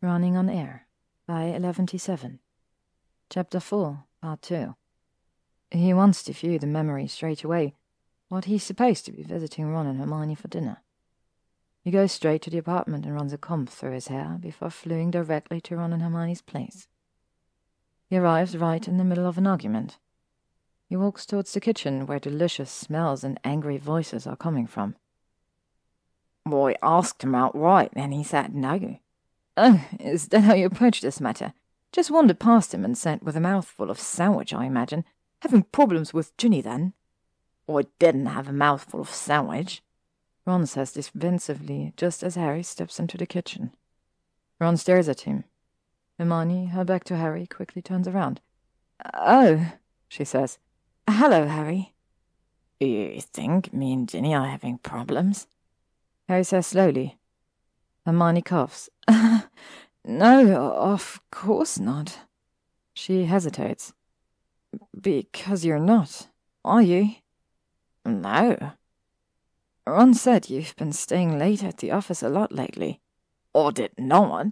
Running on Air by 11ty7. Ch.4.2. He wants to view the memory straight away, but he's supposed to be visiting Ron and Hermione for dinner. He goes straight to the apartment and runs a comb through his hair before fleeing directly to Ron and Hermione's place. He arrives right in the middle of an argument. He walks towards the kitchen where delicious smells and angry voices are coming from. I asked him outright, and he said no. Oh, is that how you approach this matter? Just wandered past him and sat with a mouthful of sandwich, I imagine. Having problems with Ginny, then? I didn't have a mouthful of sandwich, Ron says defensively, just as Harry steps into the kitchen. Ron stares at him. Hermione, her back to Harry, quickly turns around. Oh, she says. Hello, Harry. You think me and Ginny are having problems? Harry says slowly. Hermione coughs. No, of course not. She hesitates. Because you're not, are you? No. Ron said you've been staying late at the office a lot lately. I did not.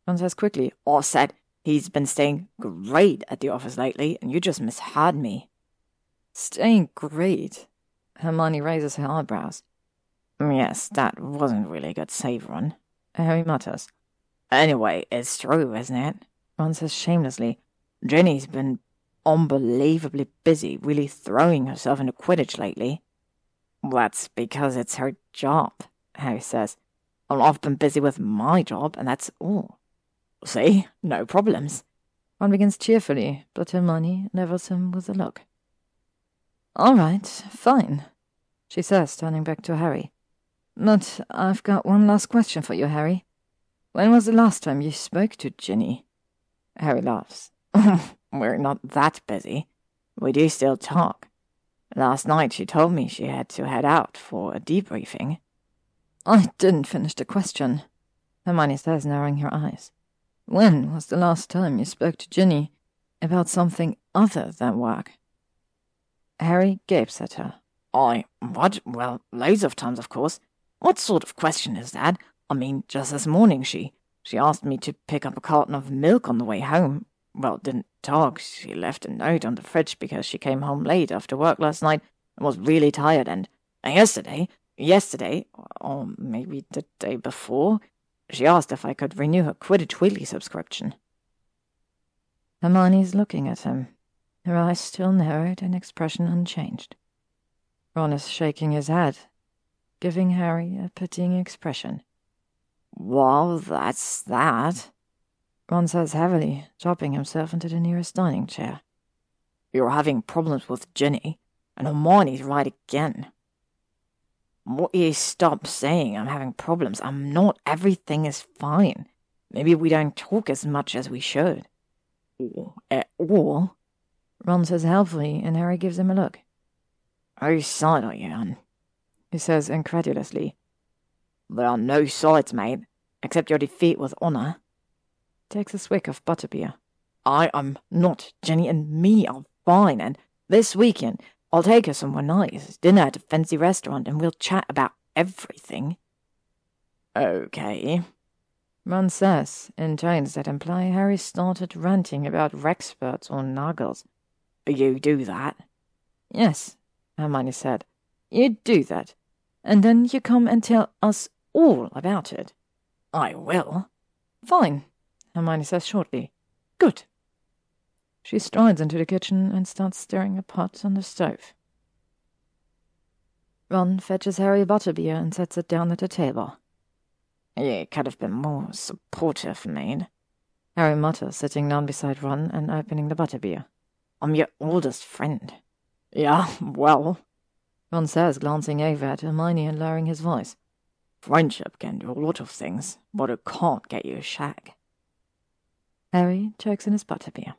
Ron says quickly. I said he's been staying great at the office lately, and you just misheard me. Staying great? Hermione raises her eyebrows. Yes, that wasn't really a good save, Ron. Harry mutters. Anyway, it's true, isn't it? Ron says shamelessly. Ginny's been unbelievably busy, really throwing herself into Quidditch lately. That's because it's her job, Harry says. And I've been busy with my job, and that's all. See? No problems. Ron begins cheerfully, but Hermione levels him with a look. All right, fine, she says, turning back to Harry. But I've got one last question for you, Harry. When was the last time you spoke to Ginny? Harry laughs. We're not that busy. We do still talk. Last night she told me she had to head out for a debriefing. I didn't finish the question, Hermione says, narrowing her eyes. When was the last time you spoke to Ginny about something other than work? Harry gapes at her. What? Well, loads of times, of course. What sort of question is that? I mean, just this morning she asked me to pick up a carton of milk on the way home. Well, didn't talk. She left a note on the fridge because she came home late after work last night and was really tired. And yesterday, or maybe the day before, she asked if I could renew her Quidditch Weekly subscription. Hermione's looking at him, her eyes still narrowed and expression unchanged. Ron is shaking his head, giving Harry a pitying expression. Well, that's that, Ron says heavily, dropping himself into the nearest dining chair. You're having problems with Ginny, and Hermione's right again. What you stop saying I'm having problems? I'm not. Everything is fine. Maybe we don't talk as much as we should. Or at all. Ron says helpfully, and Harry gives him a look. Whose side are you on? He says incredulously. There are no sides, mate, except your defeat with honor. Takes a swig of butterbeer. I am not. Ginny and me are fine, and this weekend I'll take her somewhere nice, dinner at a fancy restaurant, and we'll chat about everything. Okay, Ron says, in tones that imply Harry started ranting about Rexperts or Nuggles. You do that? Yes, Hermione said. You do that, and then you come and tell us all about it. I will. Fine, Hermione says shortly. Good. She strides into the kitchen and starts stirring a pot on the stove. Ron fetches Harry a butterbeer and sets it down at the table. You could have been more supportive, mate, Harry mutters, sitting down beside Ron and opening the butterbeer. I'm your oldest friend. Yeah, well, Ron says, glancing over at Hermione and lowering his voice. Friendship can do a lot of things, but it can't get you a shag. Harry chokes in his butterbeer.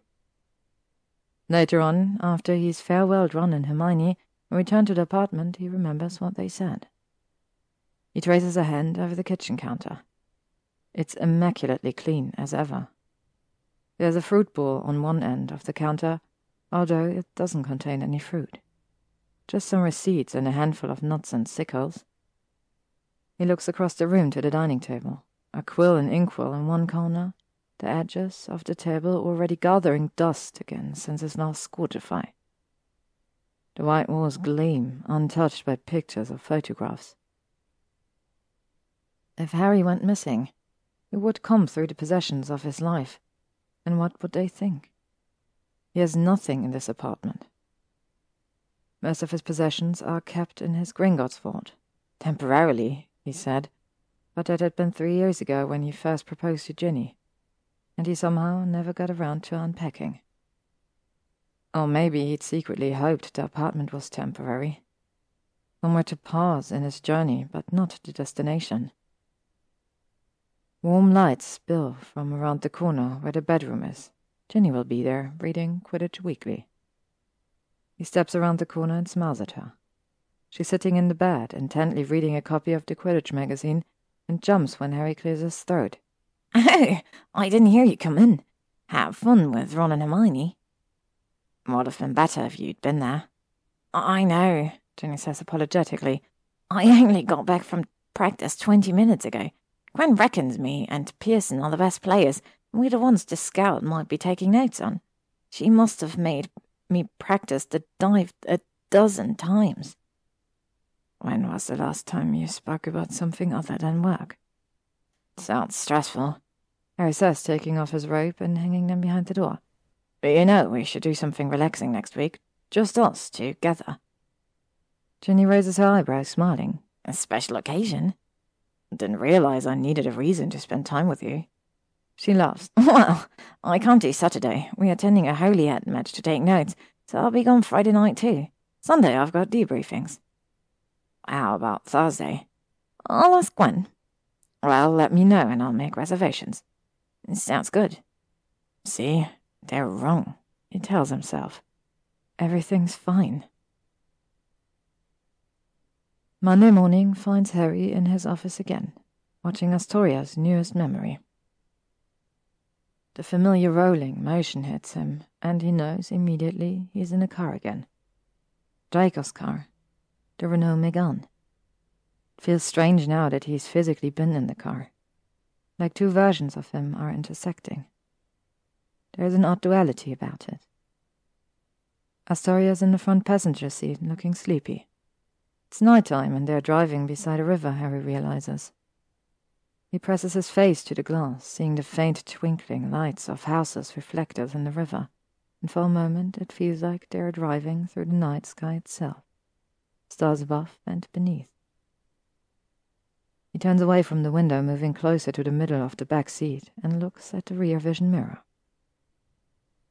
Later on, after he's farewelled Ron and Hermione and returned to the apartment, he remembers what they said. He traces a hand over the kitchen counter. It's immaculately clean as ever. There's a fruit bowl on one end of the counter, although it doesn't contain any fruit. Just some receipts and a handful of nuts and sickles. He looks across the room to the dining table, a quill and inkwell in one corner, the edges of the table already gathering dust again since his last squattify. The white walls gleam, untouched by pictures or photographs. If Harry went missing, who would come through the possessions of his life, and what would they think? He has nothing in this apartment. Most of his possessions are kept in his Gringotts vault. Temporarily, he said, but that had been 3 years ago when he first proposed to Ginny, and he somehow never got around to unpacking. Or maybe he'd secretly hoped the apartment was temporary, somewhere to pause in his journey, but not the destination. Warm lights spill from around the corner where the bedroom is. Ginny will be there, reading Quidditch Weekly. He steps around the corner and smiles at her. She's sitting in the bed, intently reading a copy of the Quidditch magazine, and jumps when Harry clears his throat. Oh, I didn't hear you come in. Have fun with Ron and Hermione. Would have been better if you'd been there. I know, Ginny says apologetically. I only got back from practice 20 minutes ago. Gwen reckons me and Pearson are the best players, and we're the ones the scout might be taking notes on. She must have made me practice the dive 12 times. When was the last time you spoke about something other than work? Sounds stressful, Harry says, taking off his robe and hanging them behind the door. But you know we should do something relaxing next week. Just us together. Ginny raises her eyebrows, smiling. A special occasion. Didn't realize I needed a reason to spend time with you. She laughs. Well, I can't do Saturday. We're attending a Holyhead match to take notes, so I'll be gone Friday night too. Sunday I've got debriefings. How about Thursday? I'll ask Gwen. Well, let me know and I'll make reservations. Sounds good. See, they're wrong, he tells himself. Everything's fine. Monday morning finds Harry in his office again, watching Astoria's newest memory. The familiar rolling motion hits him, and he knows immediately he's in a car again. Draco's car, the Renault Megane. It feels strange now that he's physically been in the car, like two versions of him are intersecting. There's an odd duality about it. Astoria's in the front passenger seat, looking sleepy. It's nighttime and they're driving beside a river, Harry realizes. He presses his face to the glass, seeing the faint twinkling lights of houses reflected in the river, and for a moment it feels like they're driving through the night sky itself, stars above and beneath. He turns away from the window, moving closer to the middle of the back seat, and looks at the rear vision mirror.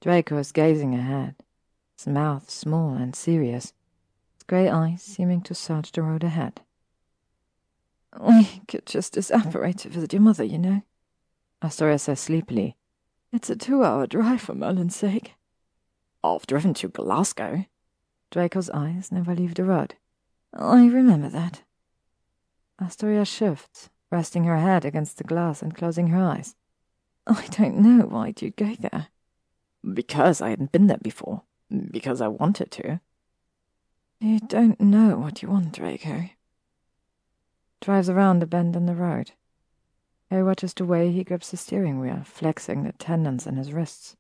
Draco is gazing ahead, his mouth small and serious, his grey eyes seeming to search the road ahead. We could just disapparate to visit your mother, you know, Astoria says sleepily. It's a 2-hour drive for Merlin's sake. I've driven to Glasgow. Draco's eyes never leave the road. I remember that. Astoria shifts, resting her head against the glass and closing her eyes. I don't know why you'd go there. Because I hadn't been there before. Because I wanted to. You don't know what you want, Draco. Drives around the bend in the road. Harry watches the way he grips the steering wheel, flexing the tendons in his wrists.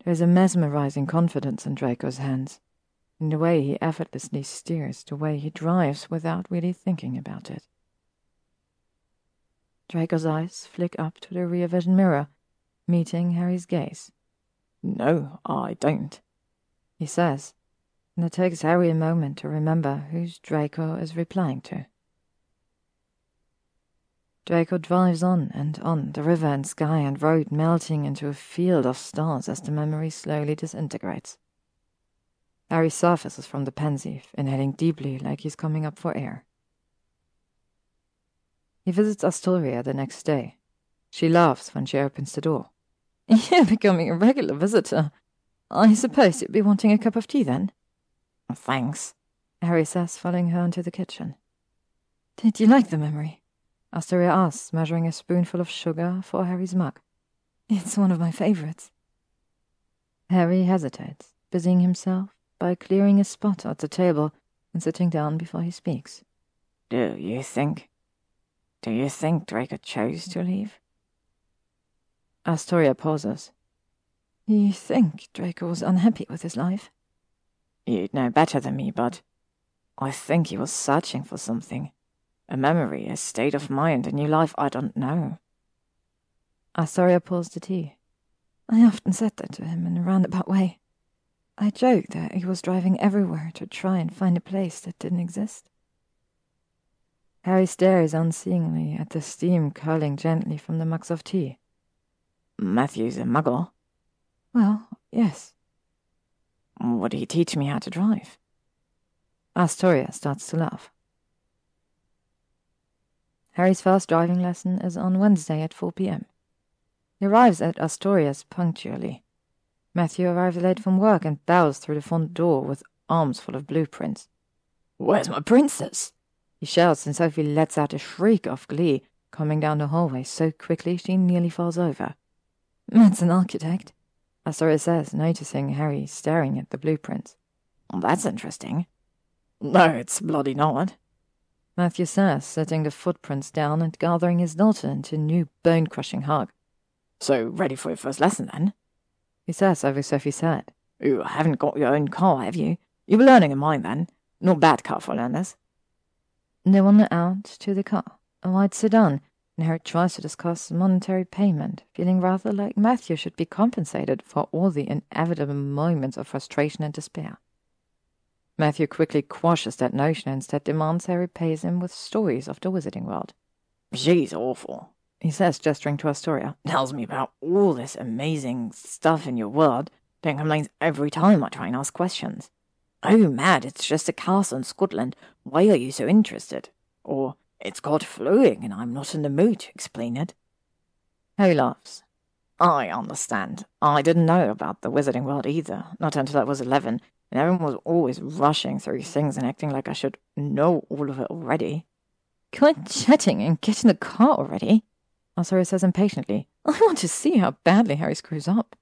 There is a mesmerizing confidence in Draco's hands, in the way he effortlessly steers, the way he drives without really thinking about it. Draco's eyes flick up to the rear vision mirror, meeting Harry's gaze. No, I don't, he says, and it takes Harry a moment to remember whose Draco is replying to. Draco drives on, the river and sky and road melting into a field of stars as the memory slowly disintegrates. Harry surfaces from the Pensieve, inhaling deeply like he's coming up for air. He visits Astoria the next day. She laughs when she opens the door. You're becoming a regular visitor. I suppose you'd be wanting a cup of tea then? Thanks, Harry says, following her into the kitchen. Did you like the memory? Astoria asks, measuring a spoonful of sugar for Harry's mug. It's one of my favorites. Harry hesitates, busying himself by clearing a spot at the table and sitting down before he speaks. Do you think Draco chose to leave? Astoria pauses. You think Draco was unhappy with his life? You'd know better than me, but I think he was searching for something. A memory, a state of mind, a new life I don't know. Astoria pulls the tea. I often said that to him in a roundabout way. I joked that he was driving everywhere to try and find a place that didn't exist. Harry stares unseeingly at the steam curling gently from the mugs of tea. Matthew's a muggle? Well, yes. Would he teach me how to drive? Astoria starts to laugh. Harry's first driving lesson is on Wednesday at 4 p.m. He arrives at Astoria's punctually. Matthew arrives late from work and bows through the front door with arms full of blueprints. Where's my princess? He shouts, and Sophie lets out a shriek of glee, coming down the hallway so quickly she nearly falls over. That's an architect, Astoria says, noticing Harry staring at the blueprints. That's interesting. No, it's bloody not. Matthew says, setting the footprints down and gathering his daughter into a new bone-crushing hug. So, ready for your first lesson, then? He says over Sophie's head. You haven't got your own car, have you? You'll be learning in mine, then. Not bad car for learners. They wander out to the car, a white sedan, and Harry tries to discuss monetary payment, feeling rather like Matthew should be compensated for all the inevitable moments of frustration and despair. Matthew quickly quashes that notion and instead demands Harry pays him with stories of the Wizarding World. She's awful, he says, gesturing to Astoria. Tells me about all this amazing stuff in your world, then complains every time I try and ask questions. Oh, mad, it's just a castle in Scotland. Why are you so interested? Or, it's God flowing and I'm not in the mood to explain it. Harry laughs. I understand. I didn't know about the Wizarding World either, not until I was 11, and everyone was always rushing through things and acting like I should know all of it already. Quit chatting and get in the car already, Astoria says impatiently. I want to see how badly Harry screws up.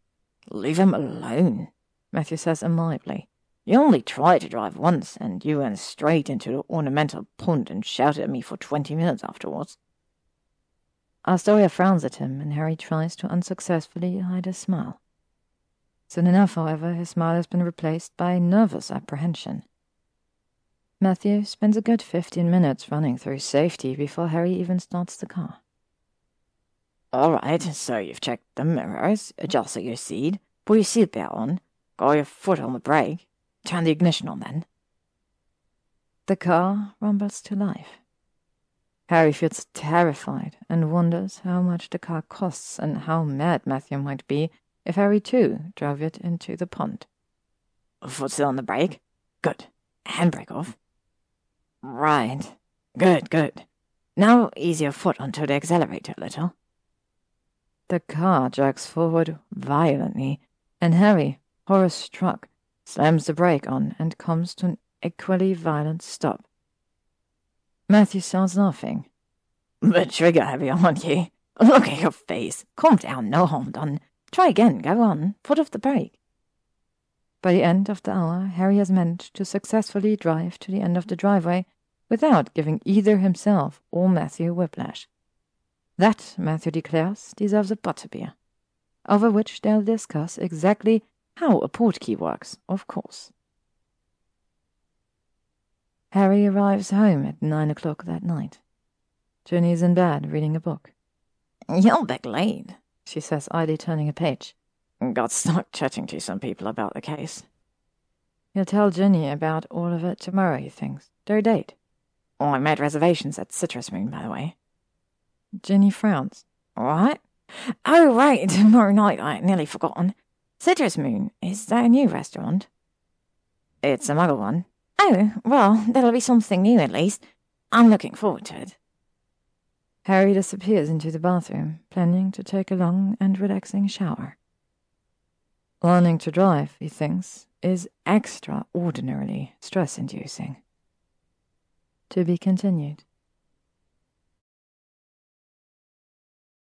Leave him alone, Matthew says amiably. You only tried to drive once, and you went straight into the ornamental pond and shouted at me for 20 minutes afterwards. Astoria frowns at him, and Harry tries to unsuccessfully hide a smile. Soon enough, however, his smile has been replaced by nervous apprehension. Matthew spends a good 15 minutes running through safety before Harry even starts the car. All right, so you've checked the mirrors, adjusted your seat, put your seatbelt on, got your foot on the brake. Turn the ignition on, then. The car rumbles to life. Harry feels terrified and wonders how much the car costs and how mad Matthew might be if Harry, too, drove it into the pond. Foot still on the brake? Good. Handbrake off. Right. Good, good. Now ease your foot onto the accelerator a little. The car jerks forward violently, and Harry, horror-struck, slams the brake on and comes to an equally violent stop. Matthew starts laughing. But trigger-heavy, aren't you? Look at your face. Calm down, no harm done. Try again, go on. Foot off the brake. By the end of the hour, Harry has managed to successfully drive to the end of the driveway without giving either himself or Matthew whiplash. That, Matthew declares, deserves a butterbeer, over which they'll discuss exactly how a portkey works, of course. Harry arrives home at 9 o'clock that night. Ginny's in bed reading a book. You're back late, she says, idly turning a page. Got stuck chatting to some people about the case. He'll tell Ginny about all of it tomorrow, he thinks. Their date. Oh, I made reservations at Citrus Moon, by the way. Ginny frowns. What? Oh, right, tomorrow night, I nearly forgotten. Citrus Moon, is that a new restaurant? It's a muggle one. Oh, well, that'll be something new at least. I'm looking forward to it. Harry disappears into the bathroom, planning to take a long and relaxing shower. Learning to drive, he thinks, is extraordinarily stress-inducing. To be continued.